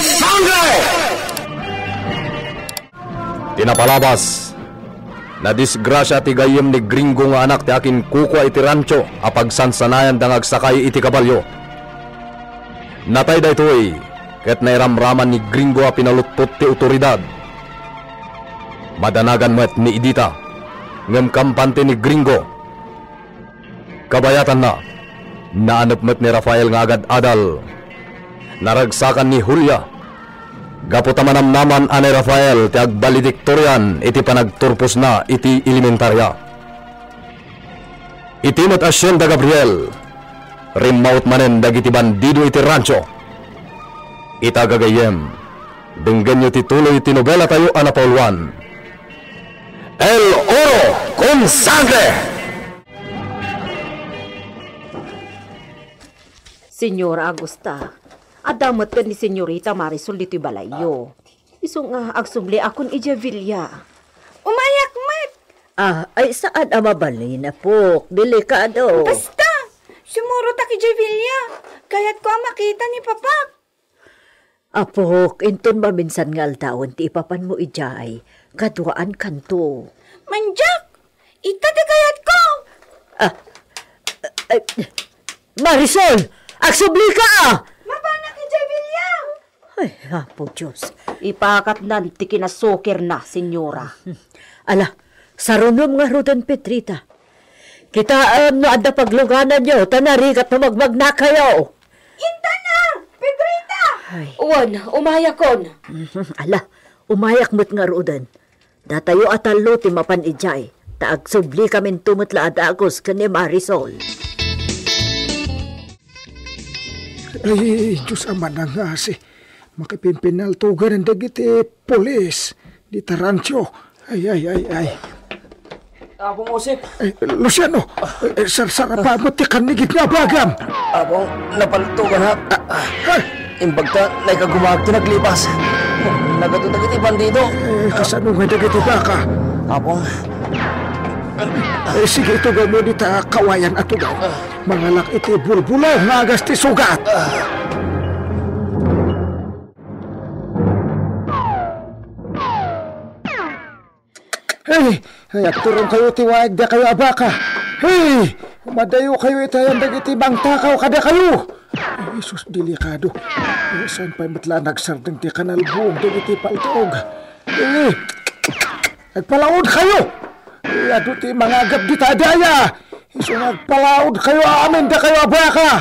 sangre! Tinapalabas na disgrasya ti gayem ni Gringo nga anak ti akin kukwa iti rancho apag sansanayan dangag sakay iti kabalyo. Natay da ito'y ket nairamraman ni Gringo a pinalutpot ti otoridad. Madanagan met ni Idita ngem kampante ni Gringo. Kabayatan na naanap met ni Rafael nga agad adal. Naragsakan ni Julia. Gaputa manamnaman ani Rafael ti agbalediktoryan iti panagturpos na iti elementarya. Iti met Hacienda Gabriel. Rimaut manen dagiti bandido iti rancho. Ita gagayem. Denggan nyo ti tuloy ti nobela tayo anapauluan. El Oro con Sangre! Senyora Agusta, adamat ka ni Senyorita Marisol dito'y balayo. Iso nga agsubli akon ija Villa. Umayak, mat! Ay saan amabali na po? Delikado. Basta! Sumuro ta ki Villa. Kaya't ko makita ni Papa. Apok, inton maminsan nga altaon ti ipapan mo ijay. Kaduaan kanto. Manjak! Ita di kayat ko! Marisol! Agsubli ka! Mapana ki Villa! Ay, hapo Diyos. Ipakat nanti kinasokir na, senyora. Ala, sarunom nga rudan Petrita. Kita no adda pagluganan nyo, tanarikat na magmagna kayo. Inta na! Petrita! Uwan, umayakon. Ala, umayak mo't nga rudan. Datayo atalo ti mapan ijay. Taagsubli kami tumutla adagos ka ni Marisol. Ay, Diyos ama na nga si makipimpinaltugan ang dagiti polis di Tarancho. Ay. Abong Osip. Ay, Luciano, sarsara pa mo ti kanigit nga bagam. Abong napaltugan ha. Imbagta na ikagumag tinaglipas. Nagatutag iti bandido. Kasano nga dagiti baka? Abong. Sige ito gano di ta kawayan ato daw. Mangalak iti bulbulaw nga agas ti sugat. Hey, turong kayo tiwaig da kayo abaka. Hey, madayo kayo itayan dagiti bang takaw kada kayo. Ay, Jesus, delikado. Saan pa'y matla nagsardang ti kanalbuong dagiti paltog. Eh, nagpalaod kayo. Ado ti mga agap di tadaya. Iso nagpalaod kayo amin da kayo abaka.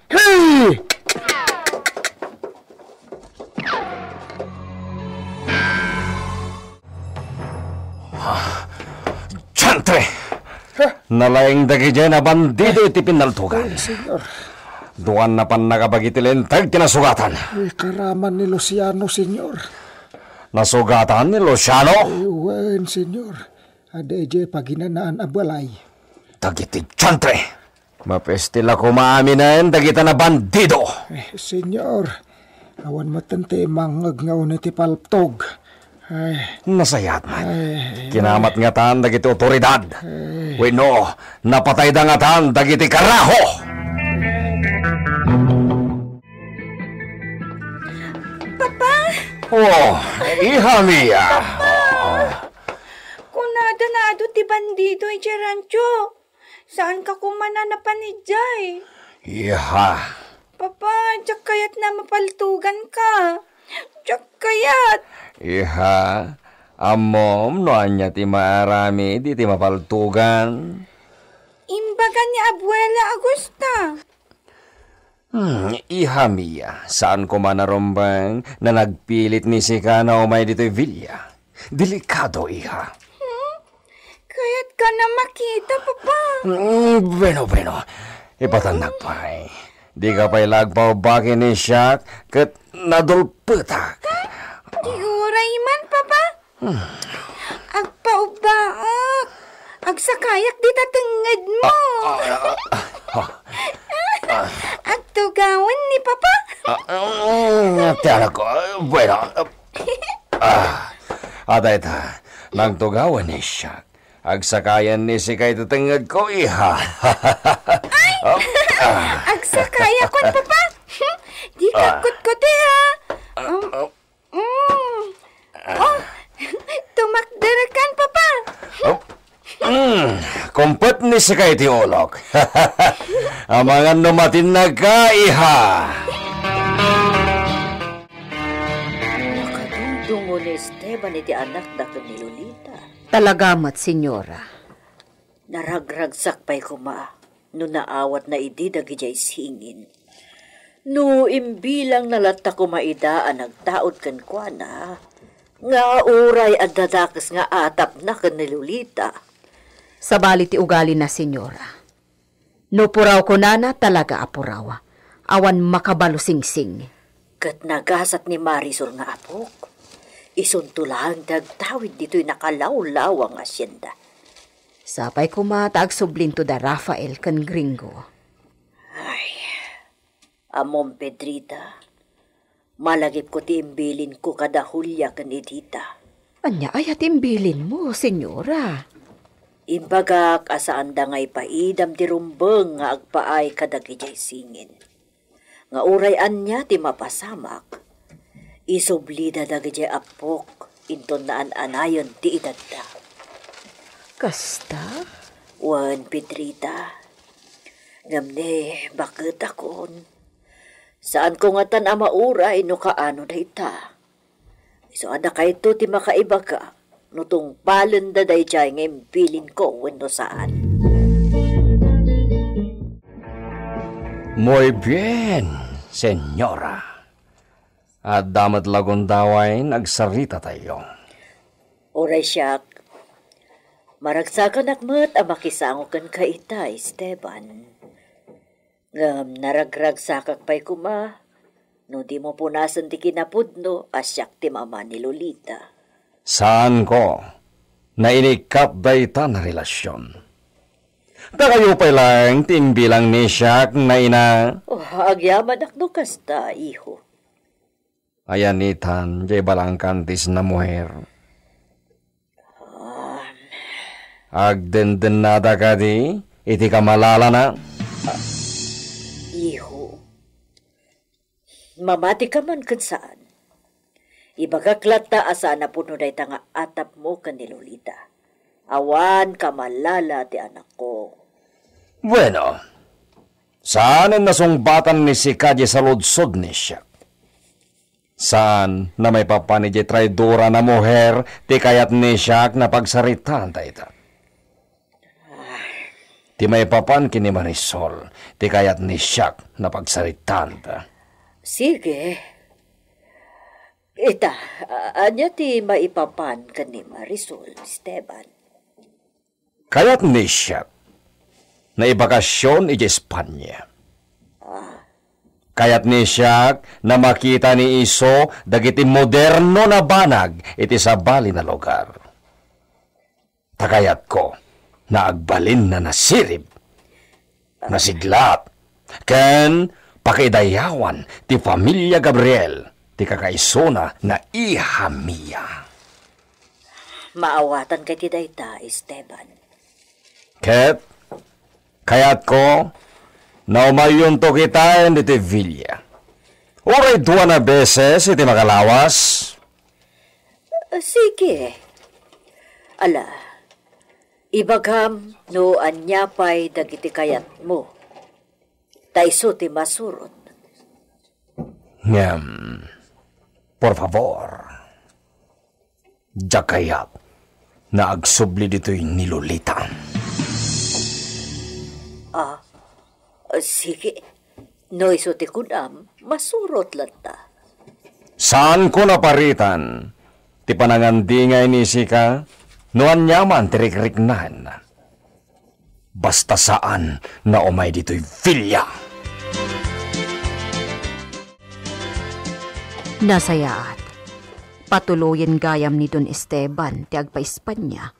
Hey! Chantre! Nalaing dagi dyan na bandido iti pinaltugan. Senyor. Duwan na pan nakabagitilintag kinasugatan. Karaman ni Luciano, senyor. Nasugatan ni Luciano? Wen, senyor. Adeje paginanaan abalay. Dagiti Chantre! Mapestila ko maaminan dagita na bandido. Senyor, awan matante mangag nga uniti palptog. Nasayat man. Kinamat nga tan dagiti otoridad. Wino, napatay da nga tan dagiti karaho. Papa! Oh, iha Mia. Kunada na ado ti bandido iti rancho. Saan ka kumana na panijay? Iha. Papa, diyak kayat na mapaltugan ka. Diyak kayat. Iha, amom no anya ti maarami di ti mapaltugan. Imbagan ni Abuela Agusta. Iha Mia, saan ko manarombang na nagpilit ni si Kana umay dito'y Villa. Delikado, iha. Kaya't ka na makita, Papa. Bueno. Ipatanag pa eh. Di ka pa'y lagpaubakin ni Shaq kat nadulputak. Di uray man, Papa. Agpaubaak. Agsakayak di tatengad mo. Agtugawan ni Papa. Tiara ko, bueno. Adayta, nagtugawan ni Shaq. Agsakayan ni si kay tatengad ko, iha. Agsakaya ko, Papa. Di kakot-kote, ha. si kay Tiolok. Ang mga numatin na kaiha. Nakadungdungo ni Esteban iti anak dato ni Lolita. Talagamat, senyora. Naragragsak pa'y kuma, no naawat na idi dagijay singin. No imbilang nalata ko maidaan nagtaod kan kwa na, nga uray at dadakas nga atap na kan ni Lolita. Sabali ti ugali na, senyora. No puraw ko nana talaga apurawa. Awan makabalo sing-sing. Kat nagasat ni Marisol nga apok. Isuntulahan dagtawid dito'y nakalawlaw ang asyenda. Sapay ko matag sublinto da Rafael kan Gringo. Ay, amom Pedrita, malagip ko ti imbilin ko kada hulya kan Edita. Anya ay imbilin mo, senyora. Imbagak asaan da ngay paidam ti rumbeng nga agpaay kadagijay singin. Nga uray anya ti mapasamak, isublida dagijay apok inton naan anayon ti idadda. Kasta? Wan, Pedrita. Ngamne, bakit akon? Saan ko nga tan amauray no kaano da ita? So ada ka ito ti makaiba ka, nutong palen da day jay ngayon bilin ko wano saan. Muy bien, senyora. At damat lagon daway nagsarita tayo. Oray siyak, maragsakan akmat ang makisango kan ka ita, Esteban. Ngam naragragsakak pa'y kuma, no di mo punasan ti kinapudno, asyak ti mama ni Lolita. Saan ko na inikap da ita na relasyon? Da kayo pa lang timbilang ni Shaq na ina. Oh, agyaman akno kasta, iho. Ayanitan, jay balang kantis na muher. Agdenden nada ka di, iti ka malala na. Iho, mamati ka man kan saan. Ibagaklat ta asa na puno na nga atap mo kan ni Lolita. Awan ka malala ti anak ko. Bueno, saan ang nasungbatan ni si Kadye sa lodsod ni siya? Saan na may papani di traidora na muher ti kayat ni siya na pagsaritaan ta ita? Ti may papan kini Marisol ti kayat ni siya na pagsaritaan ta. Sige. Ita, anya ti maipapan ka ni Marisol, Esteban? Kayat ni siya na ibakasyon iti Espanya. Kayat ni siya na makita ni Iso dagiti moderno na banag iti sabali na lugar. Takayat ko na agbalin na nasirib, nasiglat, ken pakidayawan ti Pamilya Gabriel ti kakaisona na iha Mia. Maawatan kay ti dayta, Esteban. Ket, kayat ko na umayon to kita iti Villa. Oray 2 na beses iti makalawas. Sige. Ala, ibagam no anyapay dagiti kayat mo. Taiso ti masurot. Ngem, por favor. Jakayat na agsubli dito'y nilulita. Sige. No iso ti kunam, masurot lang ta. Saan ko naparitan? Ti panangandingay ni Sika, noan yaman tirik-riknan. Basta saan na umay dito'y Villa. Nasayaat. Patuloyin gayam ni Don Esteban ti agpa Espanya.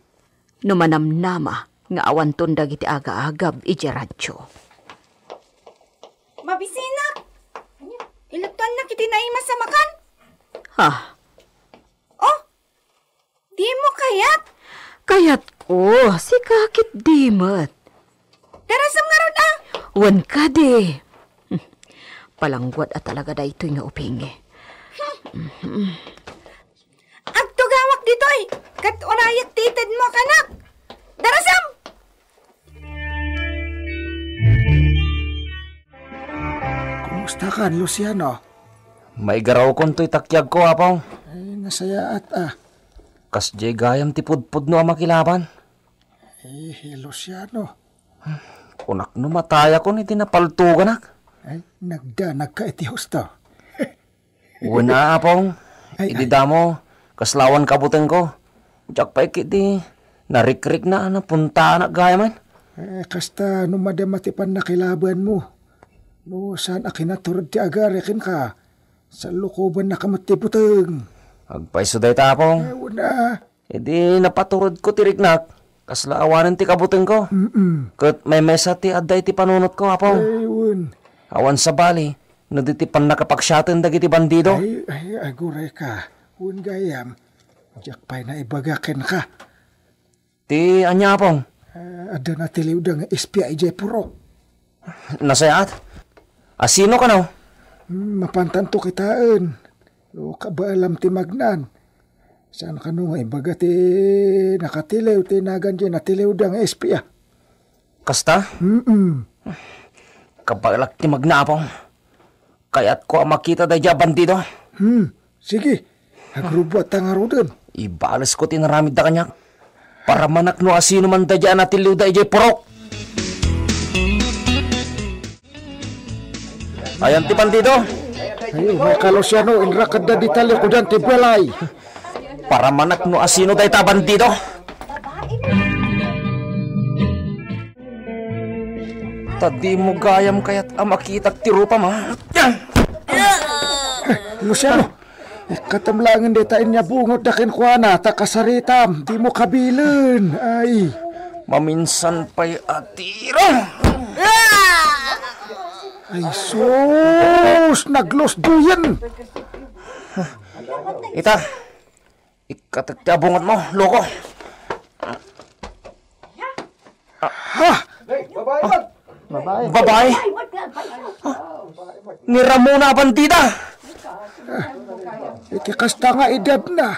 Numanamnama nga awan tundag iti aga-agab iti rancho. Mabisinak! Hilagtuan na kiti naimas sa makan? Ha? Oh, di mo kayat? Kayat ko, si kakit dimat. Darasam nga ron ah! Wan ka di. Palangguat at talaga da ito'y nga upingi. Agtugawak ditoy! Kat orayak titid mo kanak! Darasam! Kamusta ka, Luciano? May garaw kon to'y takyag ko, apong. Ay, nasaya at Kas jay gayam ti pudpud no ang makilaban. Luciano. Kunak no mataya ko ni tinapaltugan ak. Ay, nagdanag ka iti husto. Una, apong. Ay, Idida mo, kaslawan kabuteng ko. Diyak pa ikiti, narik-rik na punta na gayaman. Kasta no madamatipan na kilaban mo. No, saan akinaturad ti agarekin ka? Sa lukuban na kamatibuteng. Agpaiso day tapong. Una. Di napaturod ko tiriknak. Kaslaawanan ti kabuteng ko. Kat may mesa ti adday ti panunot ko, apong. Ayun. Awan sa bali, naditipan nakapaksyatan dagiti bandido. Ay, aguray ka. Un gayam. Diyak pa'y na ibagakin ka. Ti anya, apong. Ada na tiliw da nga espya ijay purok. Nasayat? Asino ka no? Mapantanto kitaan. No, kabaalam ti magnan. Saan ka no nga ibaga ti nakatiliw, ti nagan dyan natiliw da nga espya. Kasta? Kabalak ti magnapong. Kaya't ko ang makita day dya bandido. Sige, agrubot ang arudin. Ibalas ko tinaramid da kanyak. Para manak no asino man da dya natiliw day dya purok. Ayan ti bandido. Ay, may Luciano, inrakad na ditali ko dyan ti balay. Para manak no asino day ta bandido. Tadi mo gayam kaya't ang makita ti rupa ma. Luciano, katamlangan di tayo niya bungot na kinkwana, takasaritam, di mo kabilin. Ay, Maminsan pa'y atira. ay sus, naglos duyan. Ita, ikatatiyabungat mo, loko. Babae? Ni Ramona Bandida. Iti kasta nga edad na.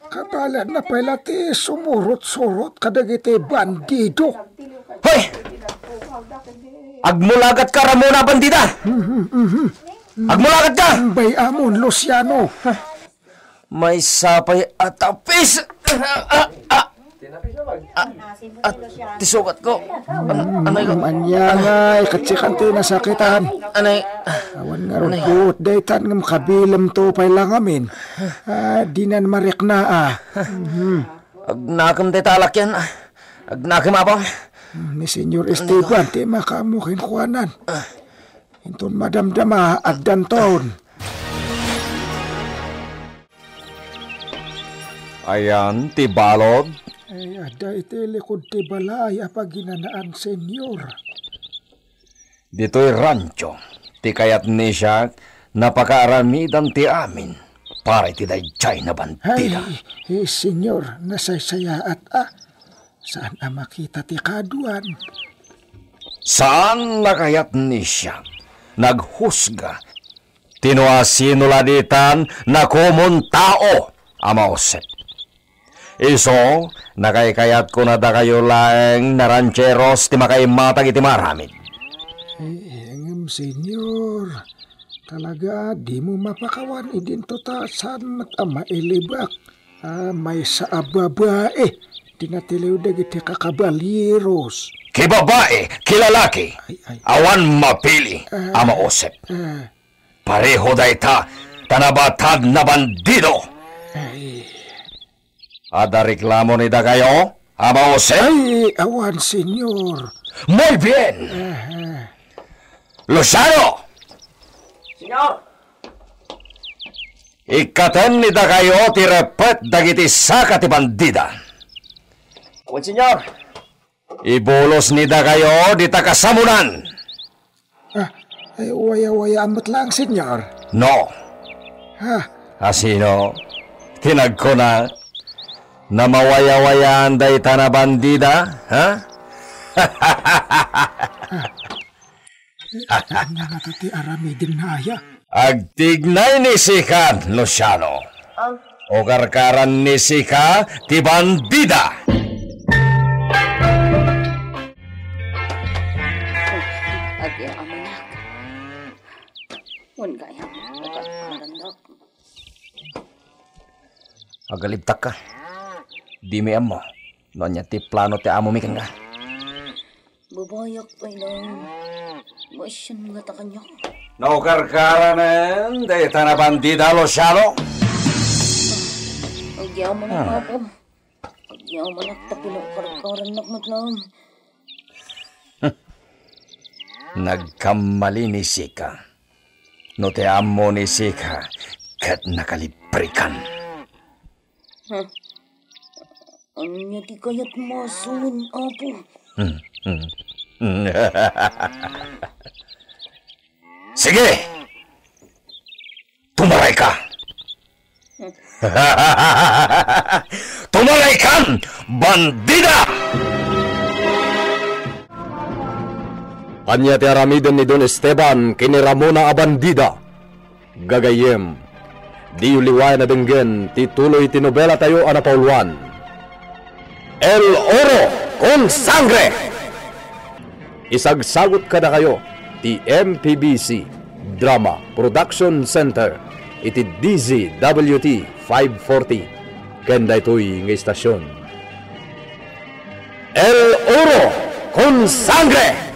Kabala na pala ti sumurot-surot kadagiti bandido. Hoy! Agmulagat ka, Ramona Bandida! Agmulagat ka! Bay amon, Luciano. May sapay at apis! At tisugat ko. Anay ko. Manyangay, katsikanti nasakitan. Anay. Awan nga ron po, daytan ng kabilam to pay lang amin. Di na marik na Agnakam day talak yan. Agnakam abang. Ni Senyor Esteban, ti makamukin kuanan. Inton madamdama at danton. Ayan, tibalod. Ay, ada iti likod ti balay apag ginanaan, Senyor. Dito'y rancho. Ti kayat ni siya napakaaramidan ti amin. Para ti dayjay na bandida. Ay, Senyor, nasaysaya at saan makita ti kaduan? Saan nakayat ni siya naghusga? Tinuasinuladitan na kumon tao, amaosep. Iso, nakaykayat ko na da kayo laeng na rancheros ti makaimatag iti maramid. Engem, Senyor. Talaga, di mo mapakawan idinto ta saan at mailibak. May sa babae. Tinatiliw dagiti kakabaliros. Kibabae, kilalaki, awan mapili, amaosep. Pareho dayta, tanabatad na bandido. Ada reklamo ni da kayo, amaosep? Ay, awan, Senyor. Muy bien! Luciano! Senyor! Ikaten ni da kayo ti repet dagiti saka ti bandida. Awan, senyor! Ibulos ni da kayo di takasamunan. Ay, waya-waya amat lang, Senyor. No. Asino? Tinag ko na mawaya-wayaan day ta na bandida, ha? Nga ti arami din naya. Agtignay ni Sika, Luciano. O karkaran ni Sika, ti bandida. Wan kaya, nakakaranak. Agalibtak ka. Di mi amo. Nonya ti plano ti amo mi ka. Babayak pa lang. Masyan nga ta kanya. Naukarkaranen, day tanah bandida lo syalo. Agyaman na ako. Agyaman na tapilok karakaran na matlang. Nagkamali ni Sika. No te amo ni Sika kat nakalibrikan. Anya ti kayat masun, apo. Sige! Tumaray ka! Tumaray kan, bandida! Anya ti aramiden ni Don Esteban kini Ramona a bandida. Gagayem, di uliway na denggen ti tuloy ti nobela tayo ana Pauluan. El Oro con Sangre! Isagsagot kada kayo ti MPBC Drama Production Center iti DZWT 540 kenda ito'y nga istasyon. El Oro con Sangre!